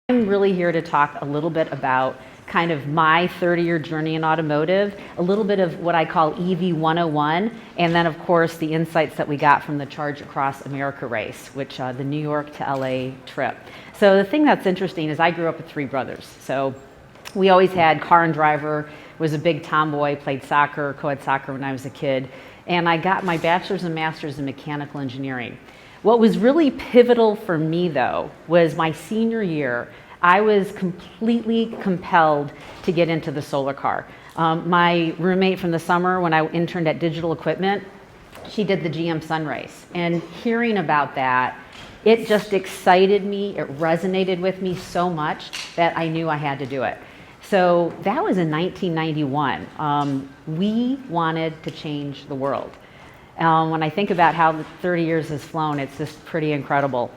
I'm really here to talk a little bit about kind of my 30-year journey in automotive, a little bit of what I call EV 101, and then of course the insights that we got from the Charge Across America race, which the New York to LA trip. So the thing that's interesting is I grew up with three brothers. So we always had car and driver, was a big tomboy, played soccer, co-ed soccer when I was a kid, and I got my bachelor's and master's in mechanical engineering. What was really pivotal for me, though, was my senior year. I was completely compelled to get into the solar car. My roommate from the summer, when I interned at Digital Equipment, she did the GM Sun Race. And hearing about that, it just excited me. It resonated with me so much that I knew I had to do it. So that was in 1991. We wanted to change the world. When I think about how the 30 years has flown, it's just pretty incredible.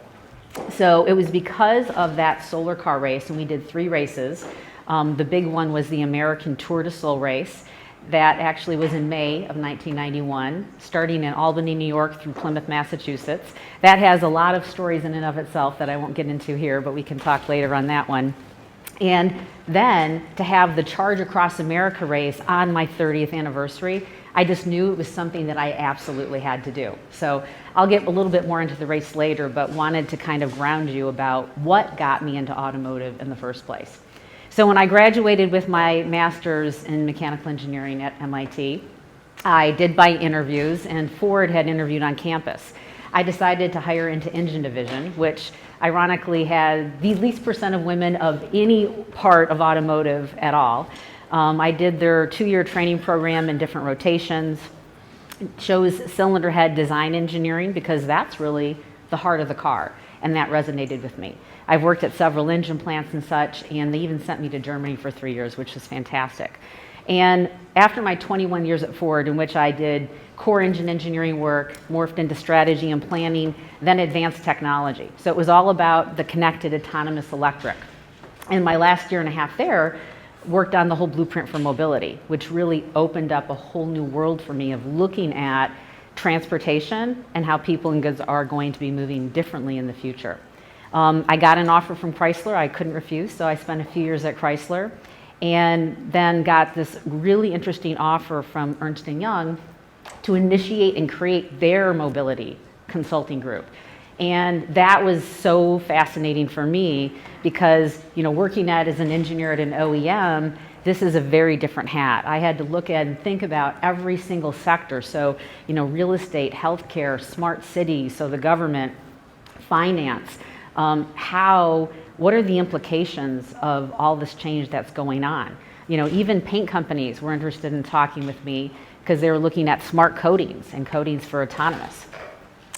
So it was because of that solar car race, and we did 3 races. The big one was the American Tour de Sol race. That actually was in May of 1991, starting in Albany, New York through Plymouth, Massachusetts. That has a lot of stories in and of itself that I won't get into here, but we can talk later on that one. And then to have the Charge Across America race on my 30th anniversary, I just knew it was something that I absolutely had to do. So I'll get a little bit more into the race later, but wanted to kind of ground you about what got me into automotive in the first place. So when I graduated with my master's in mechanical engineering at MIT, I did by interviews, and Ford had interviewed on campus. I decided to hire into engine division, which ironically had the least percent of women of any part of automotive at all. I did their 2-year training program in different rotations, chose cylinder head design engineering because that's really the heart of the car, and that resonated with me. I've worked at several engine plants and such, and they even sent me to Germany for 3 years, which was fantastic. And after my 21 years at Ford, in which I did core engine engineering work, morphed into strategy and planning, then advanced technology. So it was all about the connected autonomous electric. And my last year and a half there, worked on the whole blueprint for mobility, which really opened up a whole new world for me of looking at transportation and how people and goods are going to be moving differently in the future. I got an offer from Chrysler I couldn't refuse, so I spent a few years at Chrysler, and then got this really interesting offer from Ernst & Young to initiate and create their mobility consulting group. And that was so fascinating for me because, working as an engineer at an OEM, this is a very different hat. I had to look at and think about every single sector. So, real estate, healthcare, smart cities, so the government, finance, what are the implications of all this change that's going on? Even paint companies were interested in talking with me because they were looking at smart coatings and coatings for autonomous.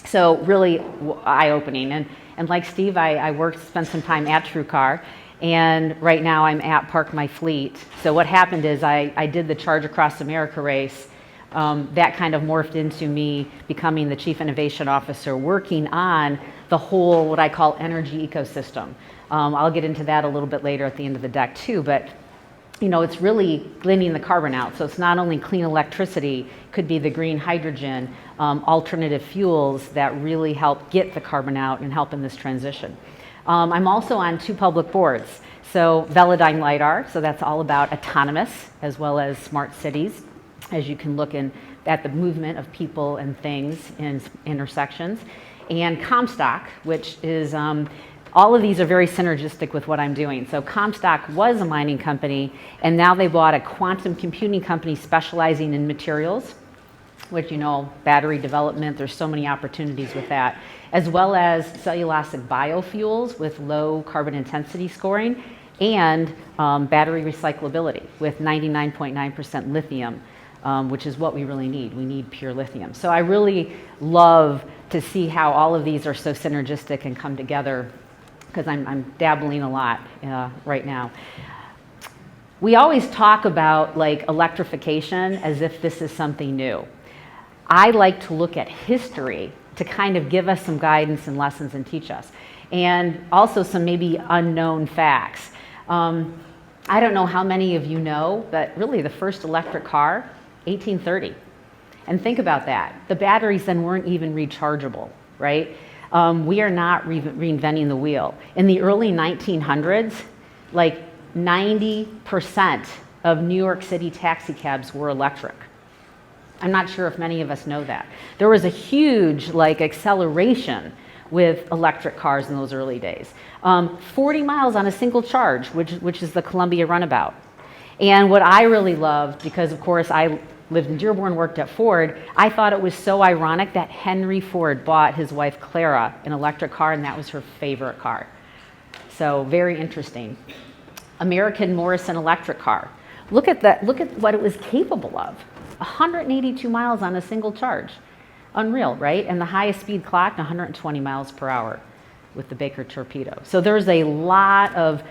So really eye-opening. And like Steve, I spent some time at TrueCar, and right now I'm at Park My Fleet. So what happened is I did the Charge Across America race. That kind of morphed into me becoming the Chief Innovation Officer, working on the whole, what I call energy ecosystem. I'll get into that a little bit later at the end of the deck too, but it's really gleaning the carbon out. So it's not only clean electricity, could be the green hydrogen, alternative fuels that really help get the carbon out and help in this transition. I'm also on 2 public boards. So Velodyne LiDAR, so that's all about autonomous as well as smart cities, as you can look at the movement of people and things in intersections. And Comstock, which is all of these are very synergistic with what I'm doing. So Comstock was a mining company, and now they bought a quantum computing company specializing in materials, which, battery development, there's so many opportunities with that, as well as cellulosic biofuels with low carbon intensity scoring, and battery recyclability with 99.9% lithium, which is what we really need. We need pure lithium. So I really love to see how all of these are so synergistic and come together, because I'm dabbling a lot right now. We always talk about electrification as if this is something new. I like to look at history to kind of give us some guidance and lessons and teach us, and also some maybe unknown facts. I don't know how many of you know, but really the first electric car, 1830. And think about that. The batteries then weren't even rechargeable, right? We are not reinventing the wheel. In the early 1900s, like 90% of New York City taxi cabs were electric. I'm not sure if many of us know that. There was a huge acceleration with electric cars in those early days. 40 miles on a single charge, which is the Columbia Runabout. And what I really loved, because of course I lived in Dearborn, worked at Ford, I thought it was so ironic that Henry Ford bought his wife Clara an electric car, and that was her favorite car. So very interesting. American Morrison electric car. Look at that. Look at what it was capable of. 182 miles on a single charge. Unreal, right? And the highest speed clocked 120 miles per hour with the Baker torpedo. So there's a lot of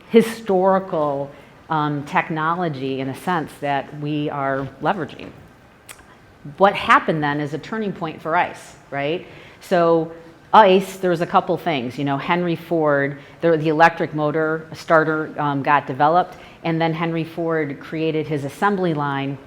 historical technology, in a sense, that we are leveraging. What happened then is a turning point for ICE, right? So ICE, there was a couple things. Henry Ford, the electric motor starter got developed, and then Henry Ford created his assembly line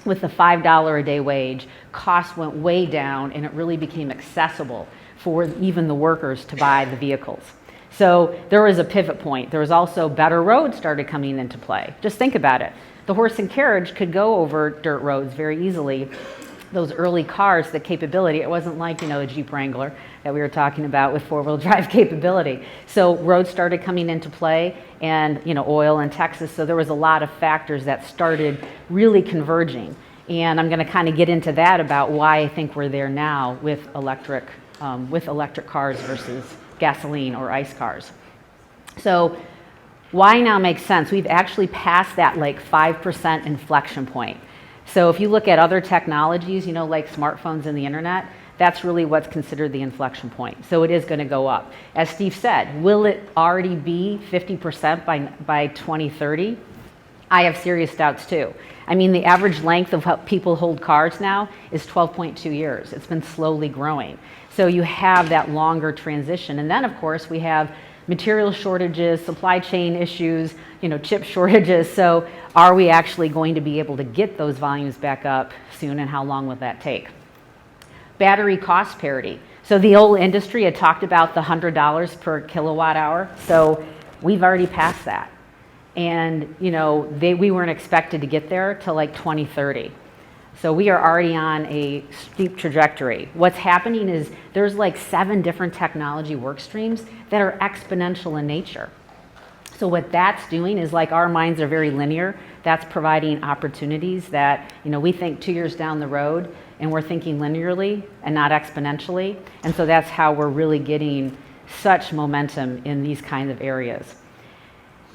with the $5 a day wage. Costs went way down, and it really became accessible for even the workers to buy the vehicles. So there was a pivot point. There was also better roads started coming into play. Just think about it. The horse and carriage could go over dirt roads very easily. Those early cars, the capability, it wasn't like, the Jeep Wrangler that we were talking about with four-wheel drive capability. So roads started coming into play, and, oil in Texas. So there was a lot of factors that started really converging. And I'm going to kind of get into that about why I think we're there now with electric cars versus gasoline or ICE cars. So why now makes sense. We've actually passed that 5% inflection point. So if you look at other technologies, like smartphones and the internet, that's really what's considered the inflection point. So it is going to go up. As Steve said, will it already be 50% by 2030? I have serious doubts too. I mean, the average length of how people hold cars now is 12.2 years. It's been slowly growing. So you have that longer transition. And then, of course, we have material shortages, supply chain issues, chip shortages. So are we actually going to be able to get those volumes back up soon, and how long will that take? Battery cost parity. So the old industry had talked about the $100 per kilowatt hour. So we've already passed that. And, we weren't expected to get there till 2030. So we are already on a steep trajectory. What's happening is there's 7 different technology work streams that are exponential in nature. So what that's doing is, our minds are very linear. That's providing opportunities that, we think 2 years down the road, and we're thinking linearly and not exponentially. And so that's how we're really getting such momentum in these kinds of areas.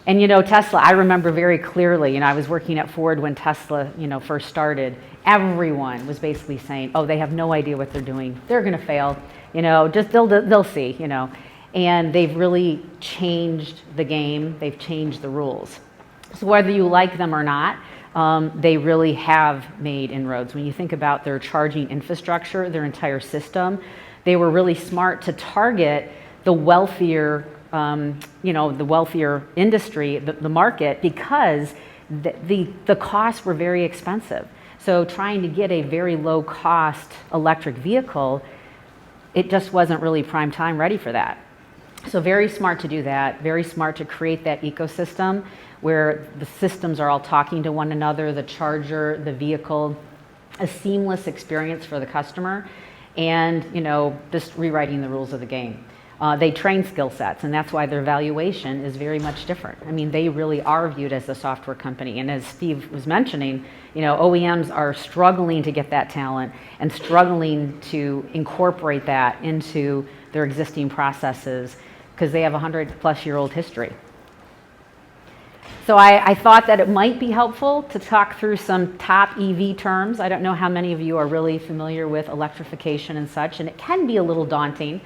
And Tesla, I remember very clearly, I was working at Ford when Tesla, first started. Everyone was basically saying, oh, they have no idea what they're doing. They're going to fail. Just they'll see, And they've really changed the game. They've changed the rules. So whether you like them or not, they really have made inroads. When you think about their charging infrastructure, their entire system, they were really smart to target the wealthier the wealthier industry, the market, because the costs were very expensive. So trying to get a very low cost electric vehicle, it just wasn't really prime time ready for that. So very smart to do that, very smart to create that ecosystem where the systems are all talking to one another, the charger, the vehicle, a seamless experience for the customer, and just rewriting the rules of the game. They train skill sets, and that's why their valuation is very much different. I mean, they really are viewed as a software company. And as Steve was mentioning, OEMs are struggling to get that talent and struggling to incorporate that into their existing processes because they have a 100-plus-year-old history. So I thought that it might be helpful to talk through some top EV terms. I don't know how many of you are really familiar with electrification and such, and it can be a little daunting.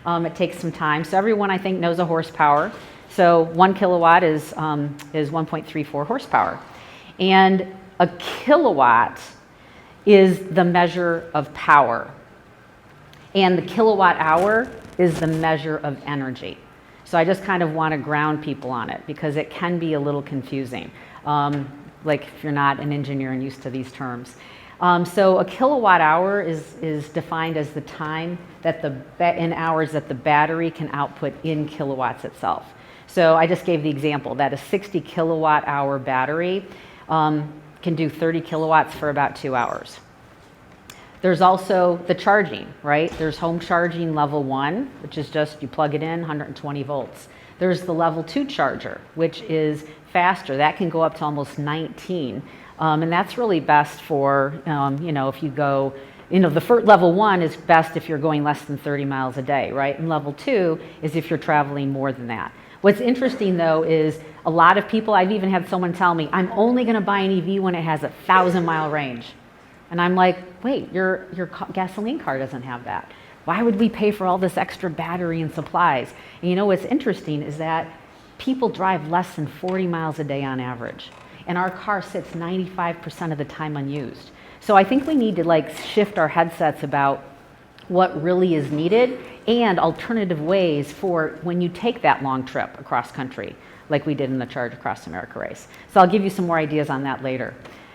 It takes some time. So everyone, I think, knows a horsepower. So 1 kilowatt is 1.34 horsepower. And a kilowatt is the measure of power. And the kilowatt hour is the measure of energy. So I just kind of want to ground people on it because it can be a little confusing, if you're not an engineer and used to these terms. So a kilowatt hour is defined as the time that in hours that the battery can output in kilowatts itself. So I just gave the example that a 60 kilowatt hour battery can do 30 kilowatts for about 2 hours. There's also the charging, right? There's home charging level 1, which is just you plug it in, 120 volts. There's the level 2 charger, which is faster. That can go up to almost 19. And that's really best for, if you go, level 1 is best if you're going less than 30 miles a day, right? And level 2 is if you're traveling more than that. What's interesting though is a lot of people, I've even had someone tell me, I'm only gonna buy an EV when it has a 1,000-mile range. And I'm like, wait, your gasoline car doesn't have that. Why would we pay for all this extra battery and supplies? And what's interesting is that people drive less than 40 miles a day on average. And our car sits 95% of the time unused. So I think we need to shift our headsets about what really is needed and alternative ways for when you take that long trip across country, like we did in the Charge Across America race. So I'll give you some more ideas on that later.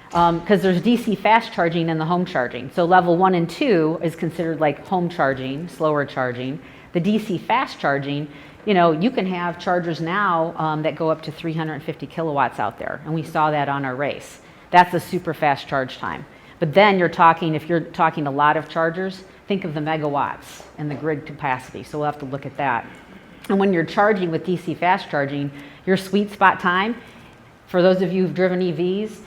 Because there's DC fast charging and the home charging. So level 1 and 2 is considered like home charging, slower charging. The DC fast charging, you can have chargers now that go up to 350 kilowatts out there. And we saw that on our race. That's a super fast charge time. But then if you're talking a lot of chargers, think of the megawatts and the grid capacity. So we'll have to look at that. And when you're charging with DC fast charging, your sweet spot time, for those of you who've driven EVs,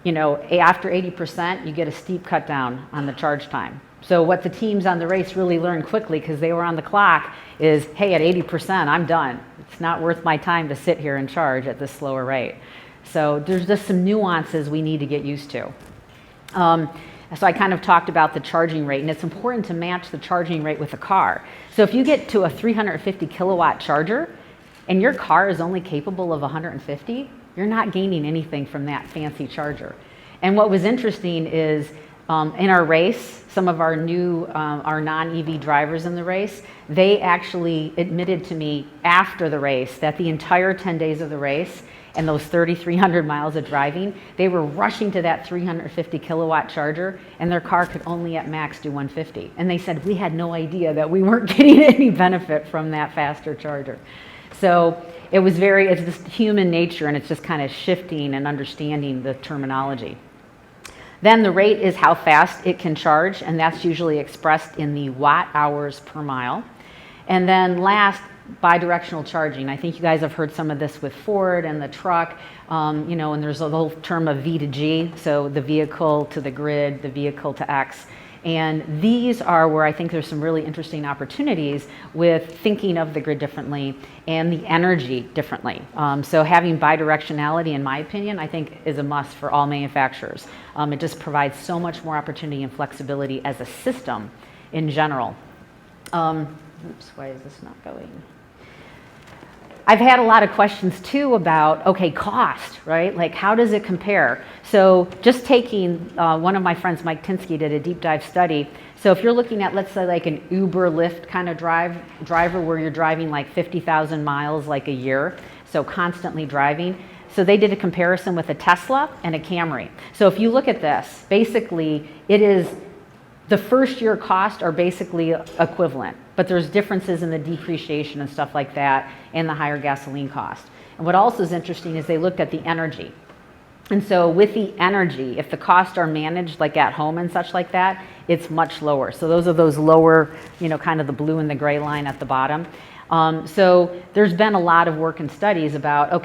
after 80%, you get a steep cut down on the charge time. So what the teams on the race really learned quickly, because they were on the clock, is, hey, at 80%, I'm done. It's not worth my time to sit here and charge at this slower rate. So there's just some nuances we need to get used to. So I kind of talked about the charging rate, and it's important to match the charging rate with the car. So if you get to a 350 kilowatt charger, and your car is only capable of 150, you're not gaining anything from that fancy charger. And what was interesting is in our race, some of our non-EV drivers in the race, they actually admitted to me after the race that the entire 10 days of the race and those 3,300 miles of driving, they were rushing to that 350 kilowatt charger, and their car could only at max do 150. And they said, we had no idea that we weren't getting any benefit from that faster charger. So it's just human nature, and it's just kind of shifting and understanding the terminology. Then the rate is how fast it can charge, and that's usually expressed in the watt hours per mile. And then last, bidirectional charging. I think you guys have heard some of this with Ford and the truck, and there's a whole term of V to G, so the vehicle to the grid, the vehicle to X. And these are where I think there's some really interesting opportunities with thinking of the grid differently and the energy differently. So having bidirectionality, in my opinion, I think is a must for all manufacturers. It just provides so much more opportunity and flexibility as a system in general. Oops, why is this not going? I've had a lot of questions too about, cost, right? Like, how does it compare? So just taking, one of my friends, Mike Tinsky, did a deep dive study. So if you're looking at, let's say, like an Uber, Lyft kind of driver where you're driving like 50,000 miles like a year, so constantly driving. So they did a comparison with a Tesla and a Camry. So if you look at this, basically it is, the first year costs are basically equivalent, but there's differences in the depreciation and stuff like that and the higher gasoline cost. And what also is interesting is they looked at the energy. And so with the energy, if the costs are managed like at home and such like that, it's much lower. So those are those lower, kind of the blue and the gray line at the bottom. So there's been a lot of work and studies about,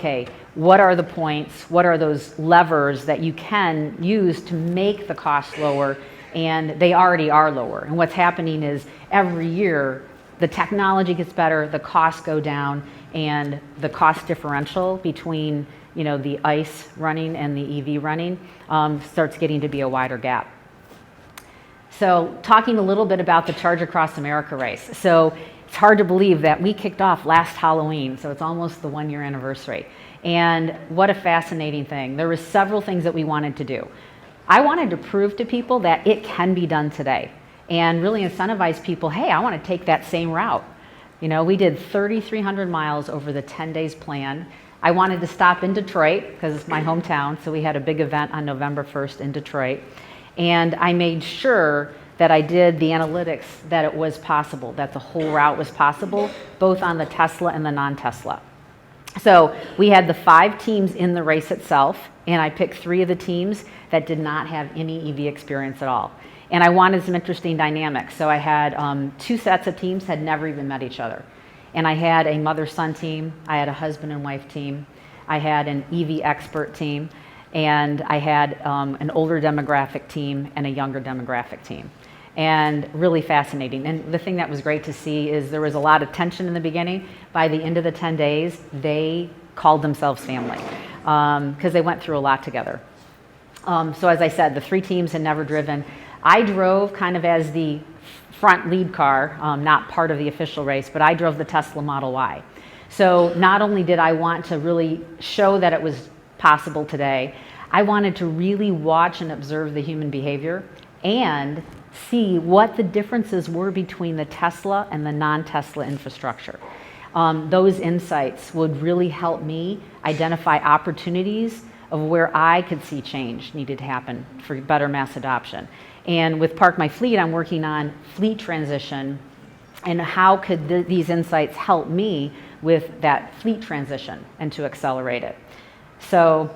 what are the points? What are those levers that you can use to make the cost lower? And they already are lower. And what's happening is every year the technology gets better, the costs go down, and the cost differential between the ICE running and the EV running starts getting to be a wider gap. So talking a little bit about the Charge Across America race. So it's hard to believe that we kicked off last Halloween, so it's almost the 1-year anniversary. And what a fascinating thing. There were several things that we wanted to do. I wanted to prove to people that it can be done today and really incentivize people, hey, I want to take that same route. We did 3,300 miles over the 10 days plan. I wanted to stop in Detroit because it's my hometown, so we had a big event on November 1st in Detroit. And I made sure that I did the analytics that it was possible, that the whole route was possible, both on the Tesla and the non-Tesla. So we had the 5 teams in the race itself, and I picked 3 of the teams that did not have any EV experience at all. And I wanted some interesting dynamics. So I had 2 sets of teams that had never even met each other. And I had a mother-son team, I had a husband and wife team, I had an EV expert team, and I had an older demographic team and a younger demographic team. And really fascinating. And the thing that was great to see is there was a lot of tension in the beginning. By the end of the 10 days, they called themselves family because they went through a lot together. So as I said, the 3 teams had never driven. I drove kind of as the front lead car, not part of the official race, but I drove the Tesla Model Y. So not only did I want to really show that it was possible today, I wanted to really watch and observe the human behavior and see what the differences were between the Tesla and the non-Tesla infrastructure. Those insights would really help me identify opportunities of where I could see change needed to happen for better mass adoption. And with Park My Fleet, I'm working on fleet transition and how could these insights help me with that fleet transition and to accelerate it. So,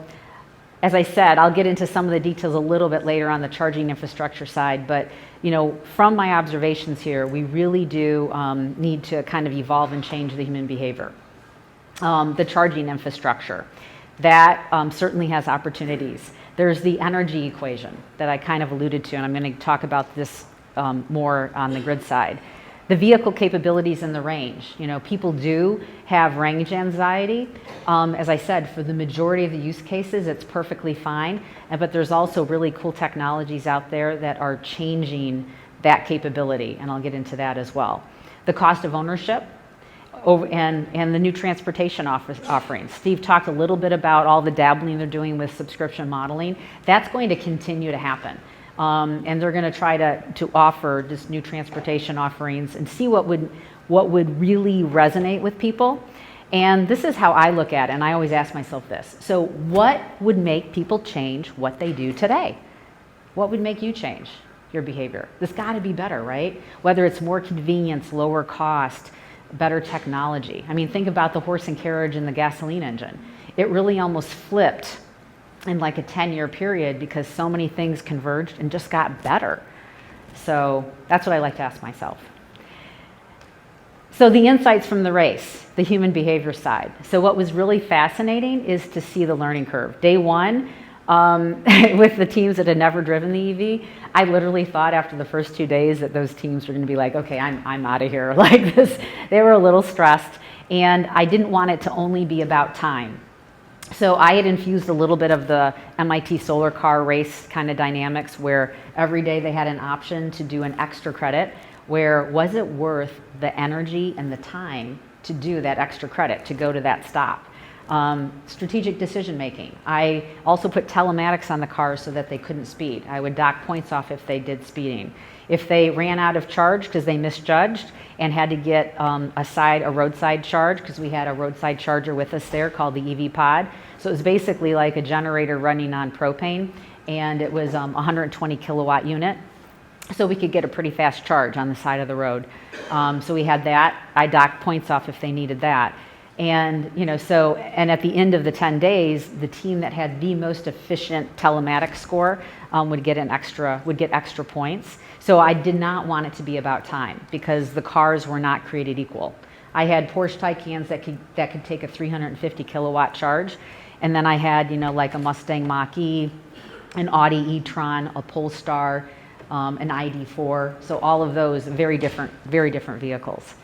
as I said, I'll get into some of the details a little bit later on the charging infrastructure side, but from my observations here, we really do need to kind of evolve and change the human behavior. The charging infrastructure, that certainly has opportunities. There's the energy equation that I kind of alluded to, and I'm going to talk about this more on the grid side. The vehicle capabilities and the range. People do have range anxiety. As I said, for the majority of the use cases, it's perfectly fine. But there's also really cool technologies out there that are changing that capability, and I'll get into that as well. The cost of ownership and the new transportation offerings. Steve talked a little bit about all the dabbling they're doing with subscription modeling. That's going to continue to happen. And they're going to try to offer just new transportation offerings and see what would really resonate with people. And this is how I look at it, and I always ask myself this. So what would make people change what they do today? What would make you change your behavior? There's got to be better, right? Whether it's more convenience, lower cost, better technology. I mean, think about the horse and carriage and the gasoline engine. It really almost flipped in like a 10-year period because so many things converged and just got better. So that's what I like to ask myself. So the insights from the race, the human behavior side. So what was really fascinating is to see the learning curve. Day 1, with the teams that had never driven the EV, I literally thought after the first 2 days that those teams were going to be like, okay, I'm out of here. Like this, they were a little stressed, and I didn't want it to only be about time. So I had infused a little bit of the MIT solar car race kind of dynamics where every day they had an option to do an extra credit where was it worth the energy and the time to do that extra credit, to go to that stop. Strategic decision making. I also put telematics on the cars so that they couldn't speed. I would dock points off if they did speeding. If they ran out of charge because they misjudged and had to get a roadside charge, because we had a roadside charger with us there called the EV Pod. So it was basically like a generator running on propane, and it was a 120 kilowatt unit. So we could get a pretty fast charge on the side of the road. So we had that. I docked points off if they needed that. And and at the end of the 10 days, the team that had the most efficient telematics score would get extra points. So I did not want it to be about time because the cars were not created equal. I had Porsche Taycans that could take a 350 kilowatt charge, and then I had like a Mustang Mach-E, an Audi e-tron, a Polestar, an ID4. So all of those very different vehicles.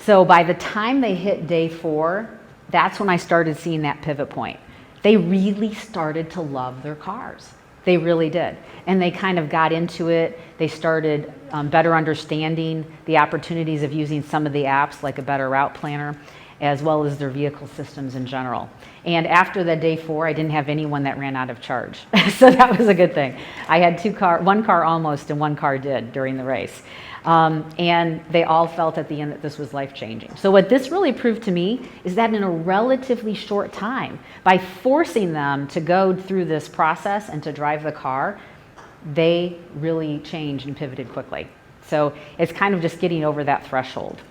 So by the time they hit day 4, that's when I started seeing that pivot point. They really started to love their cars. They really did. And they kind of got into it. They started better understanding the opportunities of using some of the apps like a better route planner, as well as their vehicle systems in general. And after the day 4, I didn't have anyone that ran out of charge. So that was a good thing. I had one car almost and one car did during the race. And they all felt at the end that this was life-changing. So what this really proved to me is that in a relatively short time, by forcing them to go through this process and to drive the car, they really changed and pivoted quickly. So it's kind of just getting over that threshold.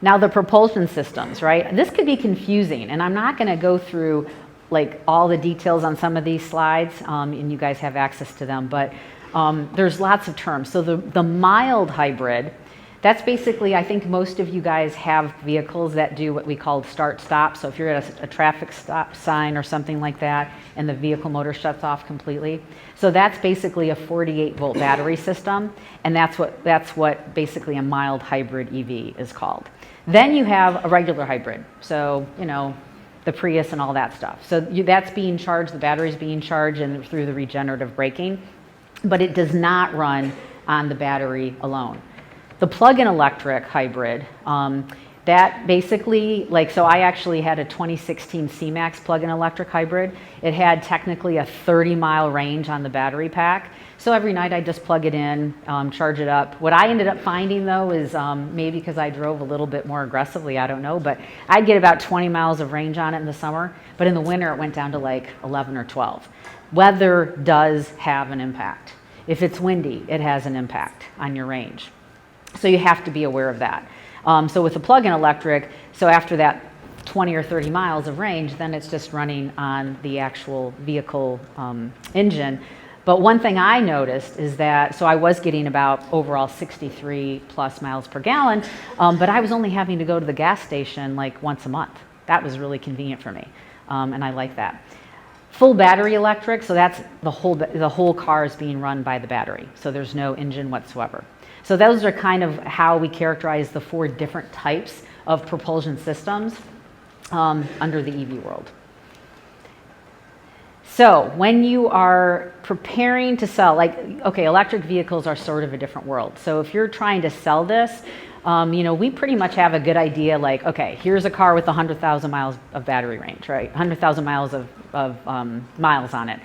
Now the propulsion systems, right? This could be confusing, and I'm not going to go through like all the details on some of these slides, and you guys have access to them, but there's lots of terms. So the mild hybrid, that's basically, I think most of you guys have vehicles that do what we call start-stop. So if you're at a traffic stop sign or something like that, and the vehicle motor shuts off completely. So that's basically a 48-volt battery system, and that's what basically a mild hybrid EV is called. Then you have a regular hybrid. So, you know, the Prius and all that stuff. So that's being charged, the battery's being charged and through the regenerative braking, but it does not run on the battery alone. The plug-in electric hybrid, that basically, like, so I actually had a 2016 C-Max plug-in electric hybrid. It had technically a 30-mile range on the battery pack. So every night I just plug it in, charge it up. What I ended up finding though is maybe because I drove a little bit more aggressively, I don't know, but I'd get about 20 miles of range on it in the summer, but in the winter it went down to like 11 or 12. Weather does have an impact. If it's windy, it has an impact on your range. So you have to be aware of that. So with the plug-in electric, so after that 20 or 30 miles of range, then it's just running on the actual vehicle engine. But one thing I noticed is that, so I was getting about overall 63 plus miles per gallon, but I was only having to go to the gas station like once a month. That was really convenient for me, and I like that. Full battery electric, so that's the whole car is being run by the battery, so there's no engine whatsoever. So those are kind of how we characterize the 4 different types of propulsion systems under the EV world. So when you are preparing to sell, like, okay, electric vehicles are sort of a different world. So if you're trying to sell this, you know, we pretty much have a good idea, like, okay, here's a car with 100,000 miles of battery range, right? 100,000 miles of miles on it.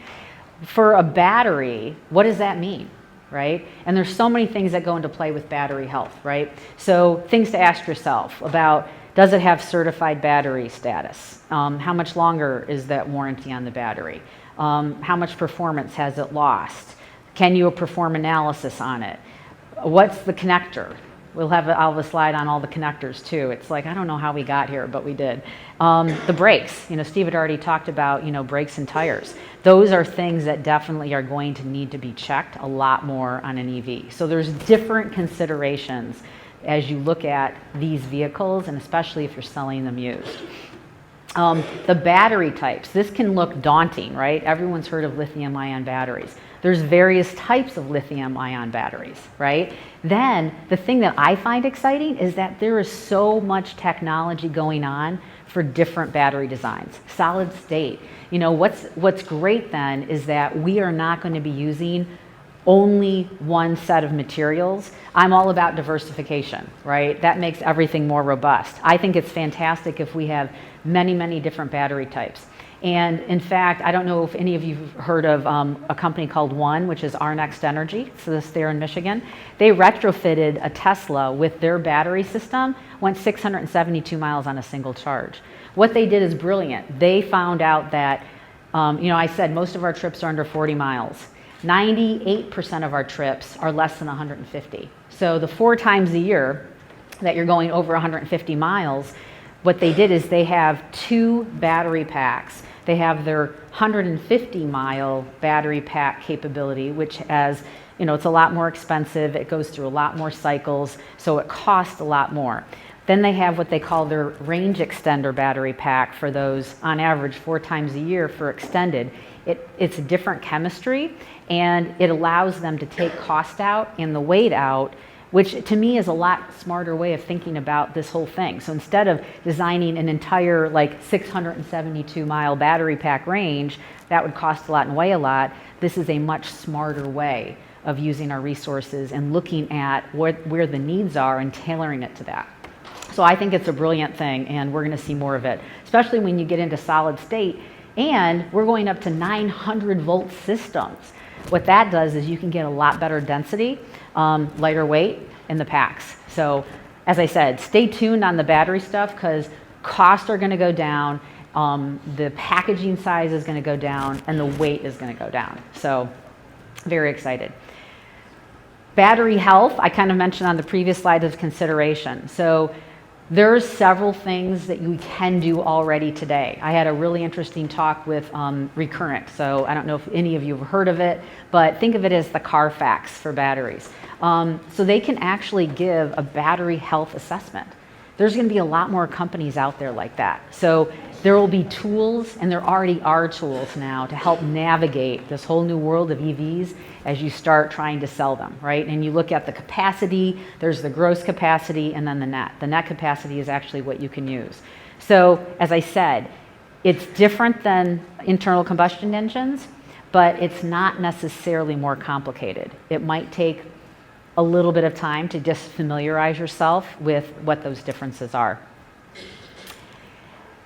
For a battery, what does that mean? Right? And there's so many things that go into play with battery health, right? So things to ask yourself about, does it have certified battery status? How much longer is that warranty on the battery? How much performance has it lost? Can you perform analysis on it? What's the connector? I'll have a slide on all the connectors too. It's like, I don't know how we got here, but we did. The brakes, you know, Steve had already talked about, you know, brakes and tires. Those are things that definitely are going to need to be checked a lot more on an EV. So there's different considerations as you look at these vehicles, and especially if you're selling them used. The battery types, this can look daunting, right? Everyone's heard of lithium-ion batteries. There's various types of lithium-ion batteries, right? Then the thing that I find exciting is that there is so much technology going on for different battery designs. Solid state. You know, what's great then is that we are not going to be using only one set of materials. I'm all about diversification, right? That makes everything more robust. I think it's fantastic if we have many, many different battery types. And in fact, I don't know if any of you have heard of a company called One, which is Our Next Energy. So this there in Michigan. They retrofitted a Tesla with their battery system, went 672 miles on a single charge. What they did is brilliant. They found out that, you know, I said most of our trips are under 40 miles. 98% of our trips are less than 150. So the 4 times a year that you're going over 150 miles, what they did is they have 2 battery packs. They have their 150-mile battery pack capability, which has, you know, it's a lot more expensive. It goes through a lot more cycles, so it costs a lot more. Then they have what they call their range extender battery pack for those, on average, 4 times a year for extended. It's a different chemistry, and it allows them to take cost out and the weight out, which to me is a lot smarter way of thinking about this whole thing. So instead of designing an entire like 672 mile battery pack range, that would cost a lot and weigh a lot. This is a much smarter way of using our resources and looking at where the needs are and tailoring it to that. So I think it's a brilliant thing, and we're going to see more of it, especially when you get into solid state, and we're going up to 900 volt systems. What that does is you can get a lot better density, lighter weight in the packs. So as I said, stay tuned on the battery stuff because costs are going to go down, the packaging size is going to go down, and the weight is going to go down. So Very excited. Battery health, I kind of mentioned on the previous slide as consideration. So there's several things that you can do already today. I had a really interesting talk with Recurrent. So I don't know if any of you have heard of it, but think of it as the Carfax for batteries. So they can actually give a battery health assessment. There's going to be a lot more companies out there like that. So there will be tools, and there already are tools now to help navigate this whole new world of EVs as you start trying to sell them, right? And you look at the capacity, there's the gross capacity, and then the net. The net capacity is actually what you can use. So as I said, it's different than internal combustion engines, but it's not necessarily more complicated. It might take a little bit of time to just familiarize yourself with what those differences are.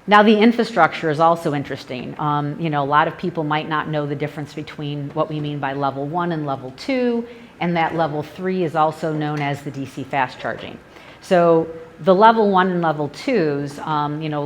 Now, the infrastructure is also interesting. A lot of people might not know the difference between what we mean by level 1 and level 2, and that level 3 is also known as the DC fast charging. So the level 1 and level 2s,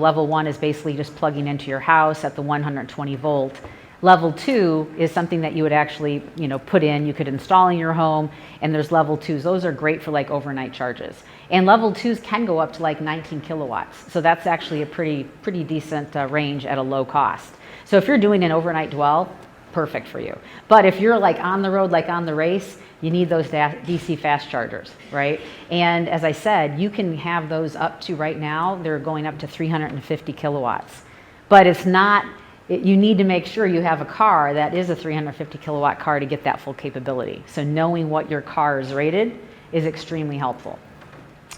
level 1 is basically just plugging into your house at the 120 volt. Level 2 is something that you would actually, put in, you could install in your home, and there's level 2s. Those are great for like overnight charges. And level 2s can go up to like 19 kilowatts. So that's actually a pretty decent range at a low cost. So if you're doing an overnight dwell, perfect for you. But if you're like on the road, like on the race, you need those DC fast chargers, right? And as I said, you can have those up to right now, they're going up to 350 kilowatts. But it's not, you need to make sure you have a car that is a 350 kilowatt car to get that full capability. So knowing what your car is rated is extremely helpful.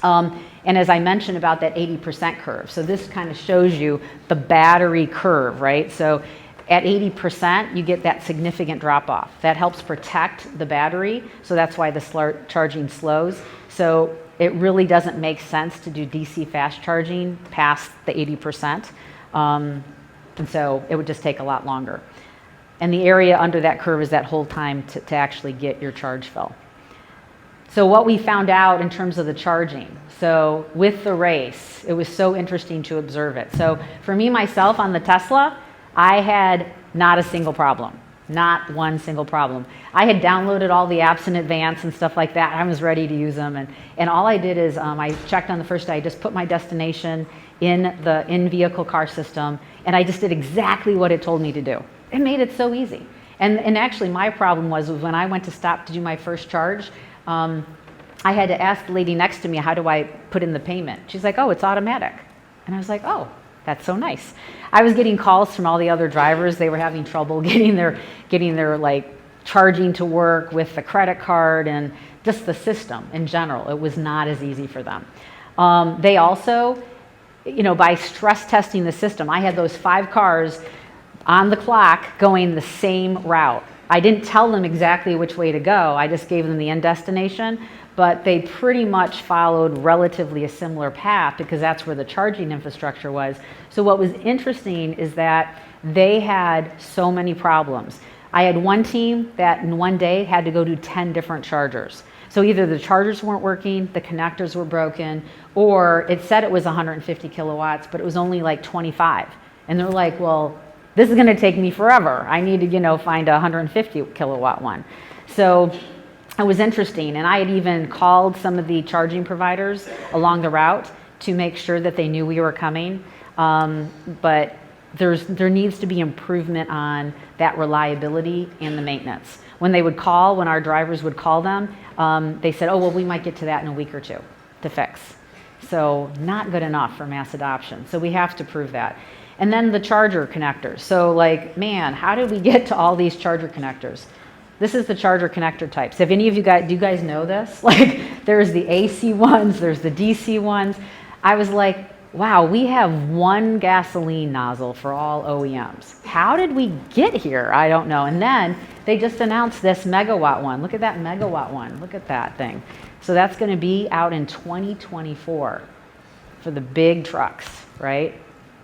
And as I mentioned about that 80% curve, so this kind of shows you the battery curve, right? So at 80%, you get that significant drop off. That helps protect the battery, so that's why the charging slows. So it really doesn't make sense to do DC fast charging past the 80%. And so it would just take a lot longer. And the area under that curve is that whole time to actually get your charge fill. So what we found out in terms of the charging, so with the race, it was so interesting to observe it. So for me, myself, on the Tesla, I had not a single problem. Not one single problem. I had downloaded all the apps in advance and stuff like that. I was ready to use them. And all I did is I checked on the first day. I just put my destination in the in-vehicle car system, and I just did exactly what it told me to do. It made it so easy. And actually, my problem was when I went to stop to do my first charge, I had to ask the lady next to me, how do I put in the payment? She's like, oh, it's automatic. And I was like, oh, that's so nice. I was getting calls from all the other drivers. They were having trouble getting their like charging to work with the credit card and just the system in general. It was not as easy for them. They also, by stress testing the system, I had those 5 cars on the clock going the same route. I didn't tell them exactly which way to go. I just gave them the end destination, but they pretty much followed relatively a similar path because that's where the charging infrastructure was. So what was interesting is that they had so many problems. I had one team that in one day had to go to 10 different chargers. So either the chargers weren't working, the connectors were broken, or it said it was 150 kilowatts, but it was only like 25. And they're like, well, this is going to take me forever. I need to, find a 150 kilowatt one. So it was interesting. And I had even called some of the charging providers along the route to make sure that they knew we were coming. But there needs to be improvement on that reliability and the maintenance. When they would call, when our drivers would call them, they said, oh, well, we might get to that in a week or two to fix. So not good enough for mass adoption. So we have to prove that. And then the charger connectors. So how did we get to all these charger connectors? This is the charger connector types. If any of you guys, do you guys know this? There's the AC ones, there's the DC ones. I was like, wow, we have one gasoline nozzle for all OEMs. How did we get here? I don't know. And then they just announced this megawatt one. Look at that megawatt one. Look at that thing. So that's going to be out in 2024 for the big trucks, right?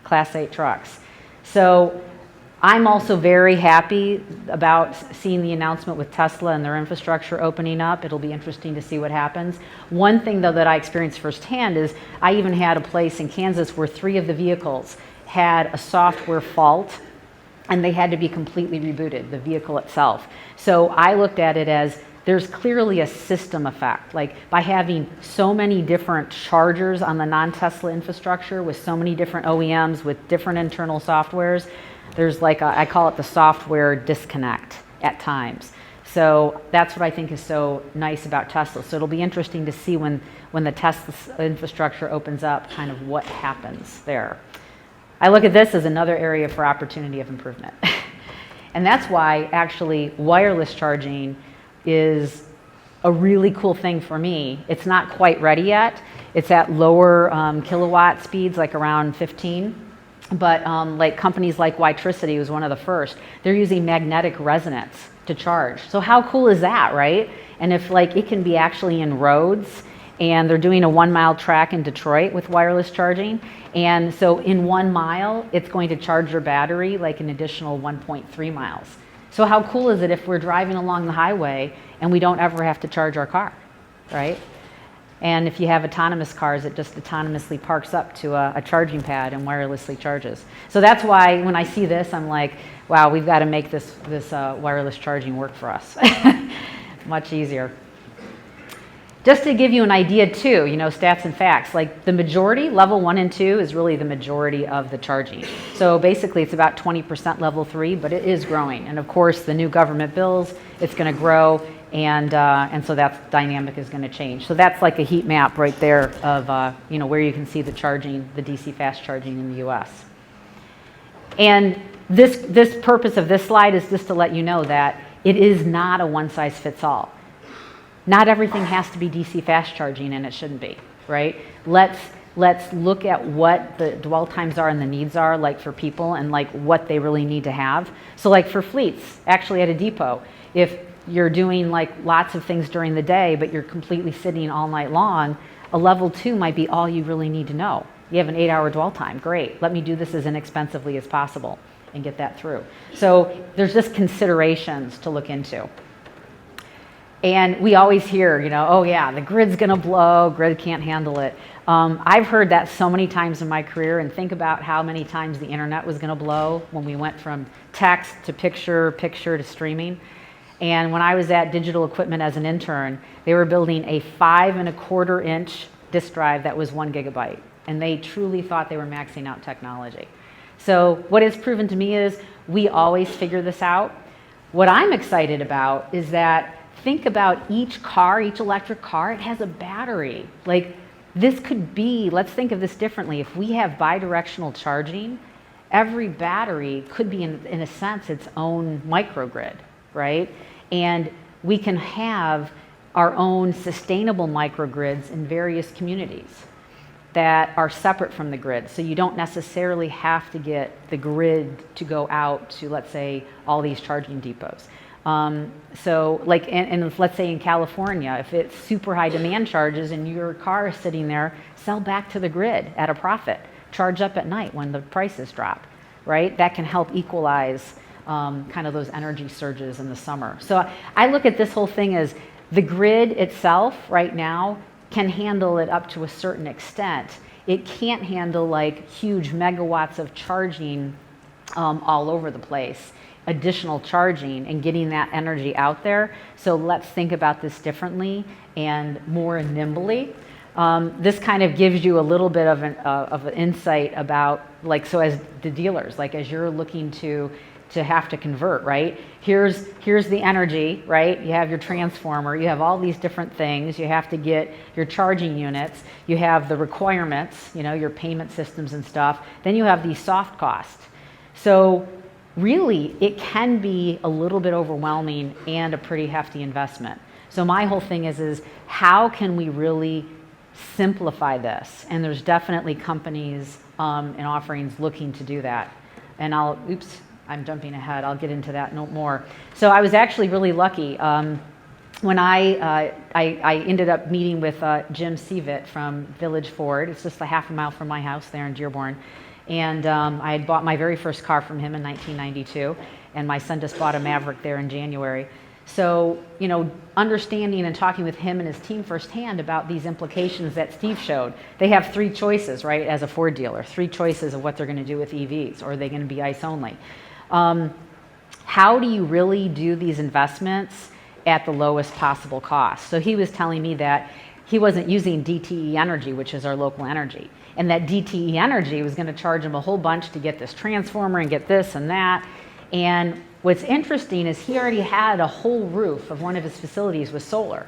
Class 8 trucks. So I'm also very happy about seeing the announcement with Tesla and their infrastructure opening up. It'll be interesting to see what happens. One thing, though, that I experienced firsthand is I even had a place in Kansas where 3 of the vehicles had a software fault and they had to be completely rebooted, the vehicle itself. So I looked at it as there's clearly a system effect. Like by having so many different chargers on the non-Tesla infrastructure with so many different OEMs with different internal softwares, there's like I call it the software disconnect at times. So that's what I think is so nice about Tesla. So it'll be interesting to see when the Tesla infrastructure opens up, kind of what happens there. I look at this as another area for opportunity of improvement. And that's why actually wireless charging is a really cool thing for me. It's not quite ready yet. It's at lower kilowatt speeds, like around 15. But like companies like Witricity was one of the first. They're using magnetic resonance to charge. So how cool is that, right? And if like it can be actually in roads, and they're doing a 1 mile track in Detroit with wireless charging. And so in 1 mile, it's going to charge your battery like an additional 1.3 miles. So how cool is it if we're driving along the highway and we don't ever have to charge our car, right? And if you have autonomous cars, it just autonomously parks up to a charging pad and wirelessly charges. So that's why when I see this, I'm like, wow, we've got to make this wireless charging work for us. Much easier. Just to give you an idea too, you know, stats and facts, like the majority, level 1 and 2 is really the majority of the charging. So basically it's about 20% level 3, but it is growing. And of course the new government bills, it's going to grow, and so that dynamic is going to change. So that's like a heat map right there of, you know, where you can see the charging, the DC fast charging in the US. And this purpose of this slide is just to let you know that it is not a one size fits all. Not everything has to be DC fast charging, and it shouldn't be, right? Let's look at what the dwell times are and the needs are, like for people, and like what they really need to have. So like for fleets, actually at a depot, if you're doing like lots of things during the day, but you're completely sitting all night long, a level 2 might be all you really need to know. You have an 8-hour dwell time, great. Let me do this as inexpensively as possible and get that through. So there's just considerations to look into. And we always hear, you know, oh yeah, the grid's gonna blow, grid can't handle it. I've heard that so many times in my career, and think about how many times the internet was gonna blow when we went from text to picture to streaming. And when I was at Digital Equipment as an intern, they were building a 5.25 inch disk drive that was 1 gigabyte. And they truly thought they were maxing out technology. So what is proven to me is we always figure this out. What I'm excited about is that think about each car, each electric car, it has a battery. Like this could be, let's think of this differently. If we have bidirectional charging, every battery could be in a sense its own microgrid, right? And we can have our own sustainable microgrids in various communities that are separate from the grid. So you don't necessarily have to get the grid to go out to, let's say, all these charging depots. So like, and let's say in California, if it's super high demand charges and your car is sitting there, sell back to the grid at a profit. Charge up at night when the prices drop, right? That can help equalize kind of those energy surges in the summer. So I look at this whole thing as the grid itself right now can handle it up to a certain extent. It can't handle like huge megawatts of charging all over the place. Additional charging and getting that energy out there. So let's think about this differently and more nimbly. This kind of gives you a little bit of an insight about, like, so as the dealers, like as you're looking to have to convert, right? Here's the energy, right? You have your transformer, you have all these different things, you have to get your charging units, you have the requirements, you know, your payment systems and stuff, then you have these soft costs. So really, it can be a little bit overwhelming and a pretty hefty investment. So my whole thing is how can we really simplify this? And there's definitely companies and offerings looking to do that. And I'm jumping ahead. I'll get into that no more. So I was actually really lucky. When I ended up meeting with Jim Seavitt from Village Ford. It's just a half a mile from my house there in Dearborn. And I had bought my very first car from him in 1992, and my son just bought a Maverick there in January. So, you know, understanding and talking with him and his team firsthand about these implications that Steve showed. They have 3 choices, right, as a Ford dealer, 3 choices of what they're going to do with EVs, or are they going to be ICE only? How do you really do these investments at the lowest possible cost? So he was telling me that he wasn't using DTE Energy, which is our local energy, and that DTE Energy was going to charge him a whole bunch to get this transformer and get this and that. And what's interesting is he already had a whole roof of one of his facilities with solar,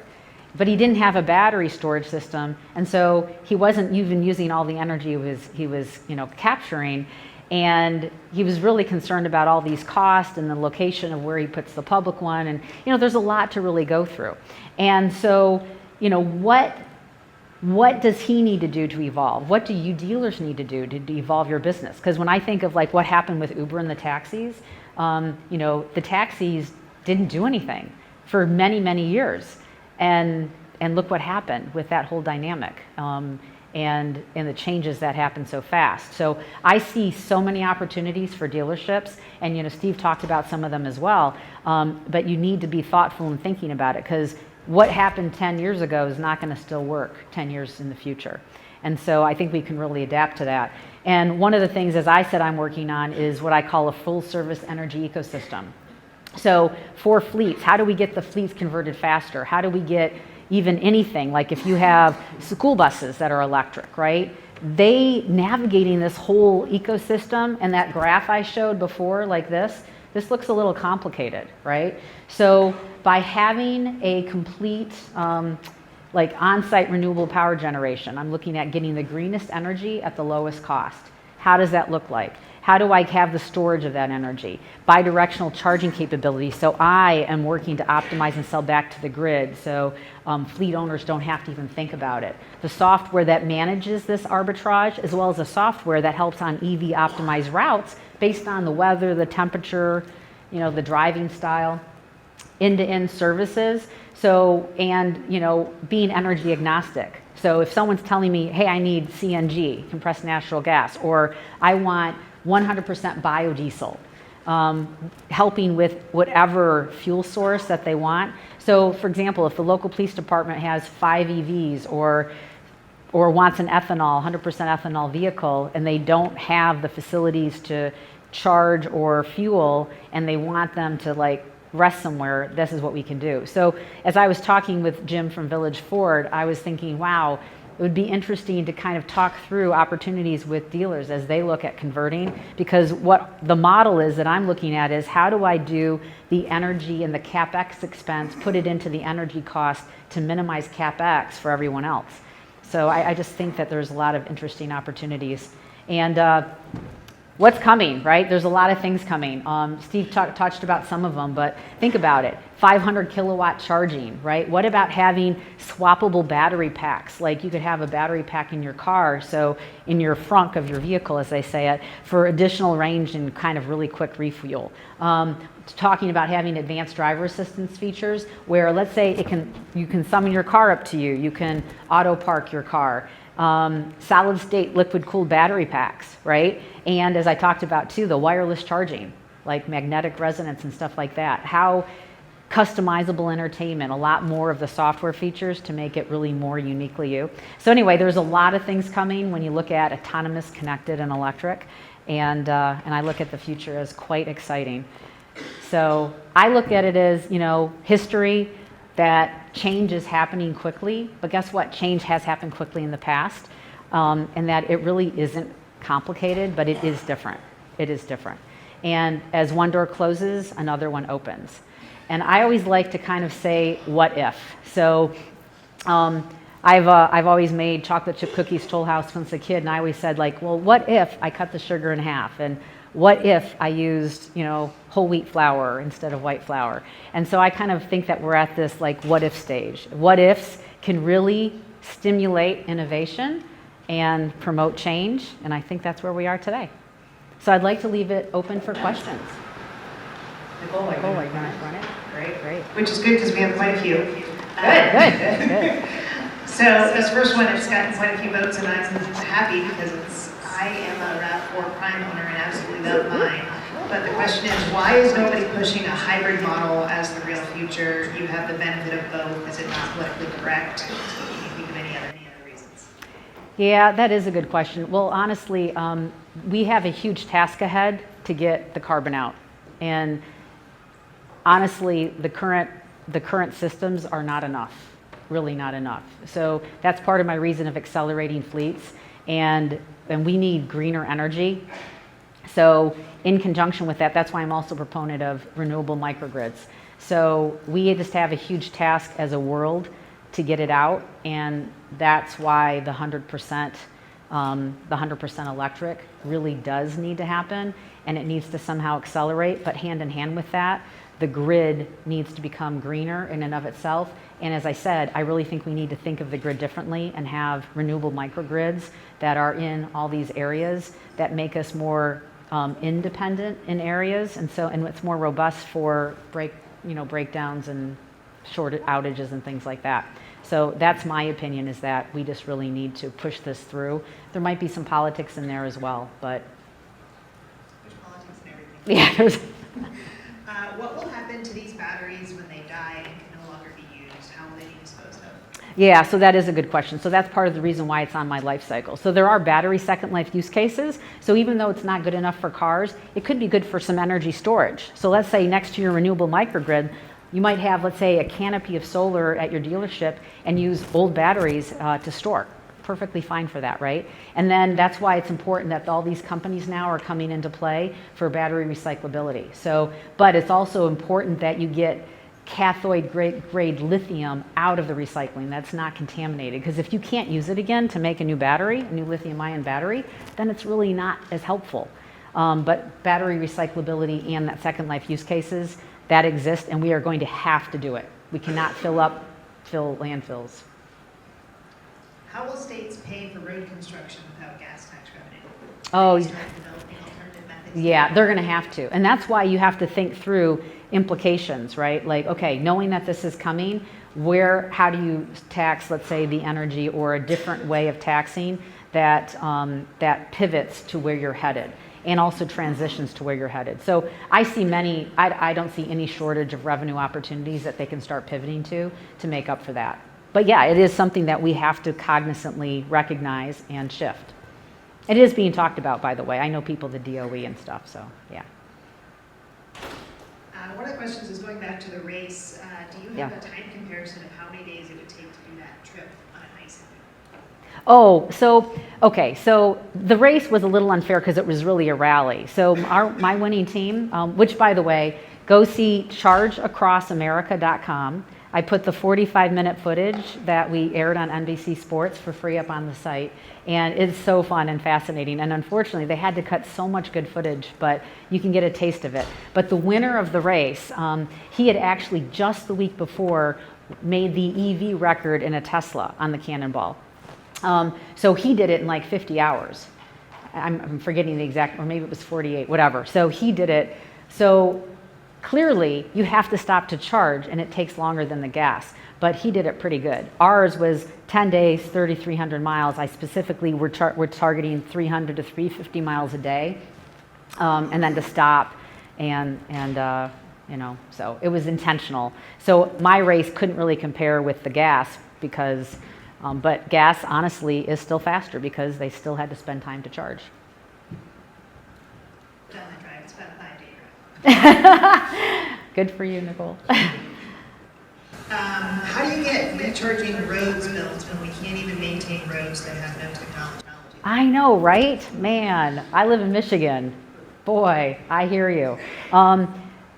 but he didn't have a battery storage system, and so he wasn't even using all the energy he was capturing. And he was really concerned about all these costs and the location of where he puts the public one, and there's a lot to really go through. And so what does he need to do to evolve? What do you dealers need to do to evolve your business? Because when I think of like what happened with Uber and the taxis, the taxis didn't do anything for many, many years. And look what happened with that whole dynamic and the changes that happened so fast. So I see so many opportunities for dealerships, and Steve talked about some of them as well, but you need to be thoughtful in thinking about it, because what happened 10 years ago is not going to still work 10 years in the future. And so I think we can really adapt to that. And one of the things, as I said, I'm working on is what I call a full service energy ecosystem. So for fleets, how do we get the fleets converted faster? How do we get even anything, like if you have school buses that are electric, right? They navigating this whole ecosystem, and that graph I showed before, like this looks a little complicated, right? So by having a complete on-site renewable power generation, I'm looking at getting the greenest energy at the lowest cost. How does that look like? How do I have the storage of that energy? Bidirectional charging capability, so I am working to optimize and sell back to the grid, so fleet owners don't have to even think about it. The software that manages this arbitrage, as well as the software that helps on EV optimized routes based on the weather, the temperature, the driving style, end-to-end services. So, and being energy agnostic. So if someone's telling me, hey, I need CNG, compressed natural gas, or I want 100% biodiesel, helping with whatever fuel source that they want. So for example, if the local police department has 5 EVs or wants an ethanol, 100% ethanol vehicle, and they don't have the facilities to charge or fuel, and they want them to rest somewhere, this is what we can do. So as I was talking with Jim from Village Ford, I was thinking, wow, it would be interesting to kind of talk through opportunities with dealers as they look at converting, because what the model is that I'm looking at is how do I do the energy and the CapEx expense, put it into the energy cost to minimize CapEx for everyone else. So I just think that there's a lot of interesting opportunities. And what's coming, right? There's a lot of things coming. Steve touched about some of them, but think about it. 500 kilowatt charging, right? What about having swappable battery packs? Like you could have a battery pack in your car, so in your frunk of your vehicle, as they say it, for additional range and kind of really quick refuel. Talking about having advanced driver assistance features where, let's say, you can summon your car up to you, you can auto park your car. Solid state liquid cooled battery packs, right? And as I talked about too, the wireless charging, like magnetic resonance and stuff like that. How customizable entertainment, a lot more of the software features to make it really more uniquely you. So anyway, there's a lot of things coming when you look at autonomous, connected, and electric. And I look at the future as quite exciting. So I look at it as, history, that change is happening quickly, but guess what? Change has happened quickly in the past, and that it really isn't complicated, but it is different. It is different. And as one door closes, another one opens. And I always like to kind of say, what if? So I've always made chocolate chip cookies Toll House since a kid, and I always said, well, what if I cut the sugar in half? And what if I used, whole wheat flour instead of white flour? And so I kind of think that we're at this what if stage. What ifs can really stimulate innovation and promote change, and I think that's where we are today. So I'd like to leave it open for questions. Nicole, are you going to run it? Great. Which is good because we have quite a few. Good. So this first one has gotten quite a few votes, and I'm happy because I am a RAV4 Prime owner and absolutely love mine. But the question is, why is nobody pushing a hybrid model as the real future? You have the benefit of both. Is it not politically correct? Can you think of any other reasons? Yeah, that is a good question. Well, honestly, we have a huge task ahead to get the carbon out. And honestly, the current systems are not enough, really not enough. So that's part of my reason of accelerating fleets, and we need greener energy. So in conjunction with that, that's why I'm also a proponent of renewable microgrids. So we just have a huge task as a world to get it out, and that's why the 100% electric really does need to happen, and it needs to somehow accelerate. But hand in hand with that, the grid needs to become greener in and of itself. And as I said, I really think we need to think of the grid differently and have renewable microgrids that are in all these areas that make us more independent in areas, and it's more robust for breakdowns and short outages and things like that. So that's my opinion, is that we just really need to push this through. There might be some politics in there as well, but there's politics in everything. yeah, there's. What will happen to these batteries when they die and can no longer be used? How will they be disposed of? Yeah, so that is a good question. So that's part of the reason why it's on my life cycle. So there are battery second life use cases. So even though it's not good enough for cars, it could be good for some energy storage. So let's say next to your renewable microgrid, you might have, let's say, a canopy of solar at your dealership and use old batteries to store. Perfectly fine for that, right? And then that's why it's important that all these companies now are coming into play for battery recyclability. So, but it's also important that you get cathode grade lithium out of the recycling that's not contaminated, because if you can't use it again to make a new battery, a new lithium ion battery, then it's really not as helpful. But battery recyclability and that second life use cases, that exist, and we are going to have to do it. We cannot fill landfills. How will states pay for road construction without gas tax revenue? Oh, Start developing alternative methods. yeah, they're going to have to. And that's why you have to think through implications, right? Like, okay, knowing that this is coming, how do you tax, let's say, the energy, or a different way of taxing that pivots to where you're headed, and also transitions to where you're headed. So I don't see any shortage of revenue opportunities that they can start pivoting to make up for that. But yeah, it is something that we have to cognizantly recognize and shift. It is being talked about, by the way. I know people, the DOE and stuff, so yeah. One of the questions is going back to the race. Do you have a time comparison of how many days it would take to do that trip on an ice event? Oh, so the race was a little unfair because it was really a rally. So my winning team, which by the way, go see chargeacrossamerica.com. I put the 45-minute footage that we aired on NBC Sports for free up on the site, and it's so fun and fascinating. And unfortunately, they had to cut so much good footage, but you can get a taste of it. But the winner of the race, he had actually just the week before made the EV record in a Tesla on the Cannonball. So he did it in like 50 hours. I'm forgetting the exact, or maybe it was 48, whatever. So he did it. So clearly, you have to stop to charge, and it takes longer than the gas. But he did it pretty good. Ours was 10 days, 3,300 miles. I specifically, we're targeting 300 to 350 miles a day, and then to stop, and so it was intentional. So my race couldn't really compare with the gas because, but gas honestly is still faster because they still had to spend time to charge. Done that drive. It's about a 5-day drive. Good for you, Nicole. How do you get recharging roads built when we can't even maintain roads that have no technology? I know, right? Man, I live in Michigan. Boy, I hear you.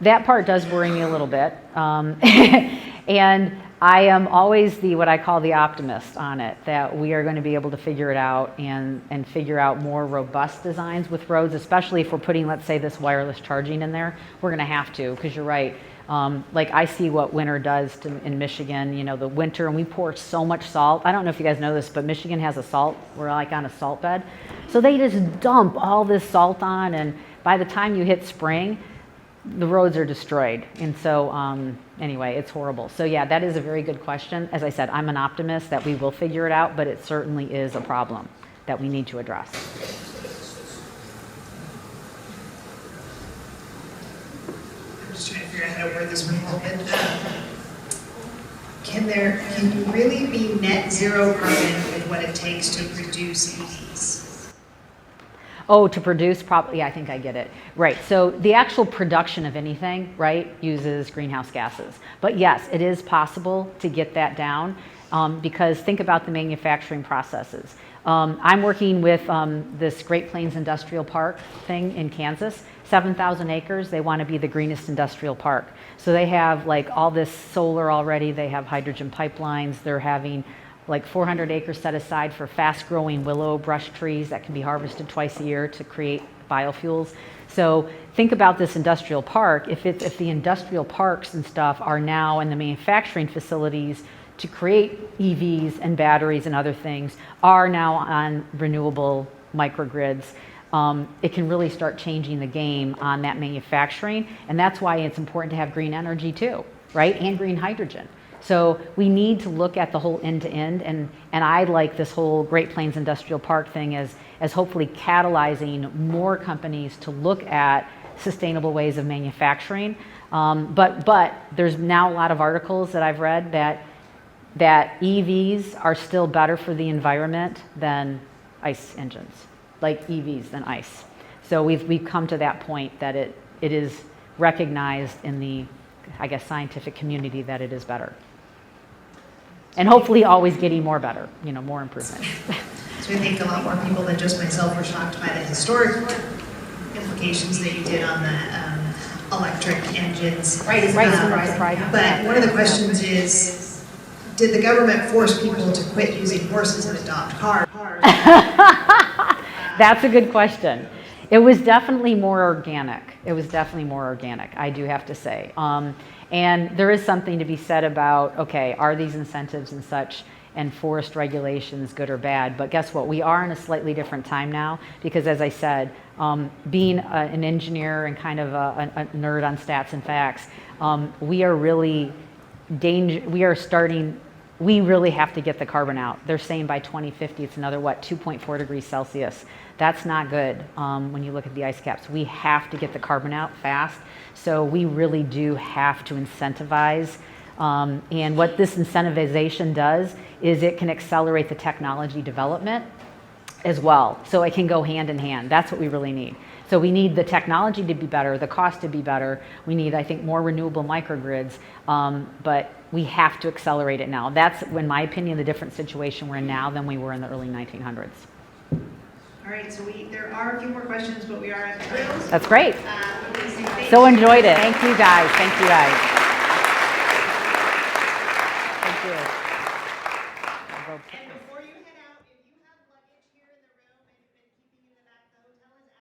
That part does worry me a little bit. And I am always what I call the optimist on it, that we are going to be able to figure it out and figure out more robust designs with roads, especially if we're putting, let's say, this wireless charging in there. We're going to have to, because you're right. Like I see what winter does in Michigan, the winter, and we pour so much salt. I don't know if you guys know this, but Michigan has we're like on a salt bed. So they just dump all this salt on, and by the time you hit spring, the roads are destroyed. And so anyway, it's horrible. So yeah, that is a very good question. As I said, I'm an optimist that we will figure it out, but it certainly is a problem that we need to address. I'm just trying to figure out how to word this one a little bit. Can you really be net zero carbon with what it takes to produce EVs? Oh, to produce, probably, yeah, I think I get it. Right, so the actual production of anything, right, uses greenhouse gases. But yes, it is possible to get that down because think about the manufacturing processes. I'm working with this Great Plains Industrial Park thing in Kansas, 7,000 acres. They want to be the greenest industrial park. So they have like all this solar already. They have hydrogen pipelines. They're having like 400 acres set aside for fast-growing willow brush trees that can be harvested twice a year to create biofuels. So think about this industrial park. If the industrial parks and stuff are now in the manufacturing facilities to create EVs and batteries and other things are now on renewable microgrids, it can really start changing the game on that manufacturing. And that's why it's important to have green energy too, right? And green hydrogen. So we need to look at the whole end-to-end, and I like this whole Great Plains Industrial Park thing as hopefully catalyzing more companies to look at sustainable ways of manufacturing. But there's now a lot of articles that I've read that EVs are still better for the environment than ICE engines, like EVs than ICE. So we've come to that point that it is recognized in the, I guess, scientific community that it is better. And hopefully always getting more better, more improvement. So I think a lot more people than just myself were shocked by the historic implications that you did on the electric engines. Right. But one of the questions is, did the government force people to quit using horses and adopt cars? That's a good question. It was definitely more organic. I do have to say. And there is something to be said about, okay, are these incentives and such and forest regulations good or bad? But guess what? We are in a slightly different time now because, as I said, being an engineer and kind of a nerd on stats and facts, we are really we really have to get the carbon out. They're saying by 2050, it's another, 2.4 degrees Celsius. That's not good when you look at the ice caps. We have to get the carbon out fast. So we really do have to incentivize. And what this incentivization does is it can accelerate the technology development as well. So it can go hand in hand. That's what we really need. So we need the technology to be better, the cost to be better. We need, I think, more renewable microgrids, but we have to accelerate it now. That's, in my opinion, the different situation we're in now than we were in the early 1900s. All right, so there are a few more questions, but we are at the time. That's great. So enjoyed it. Thank you guys.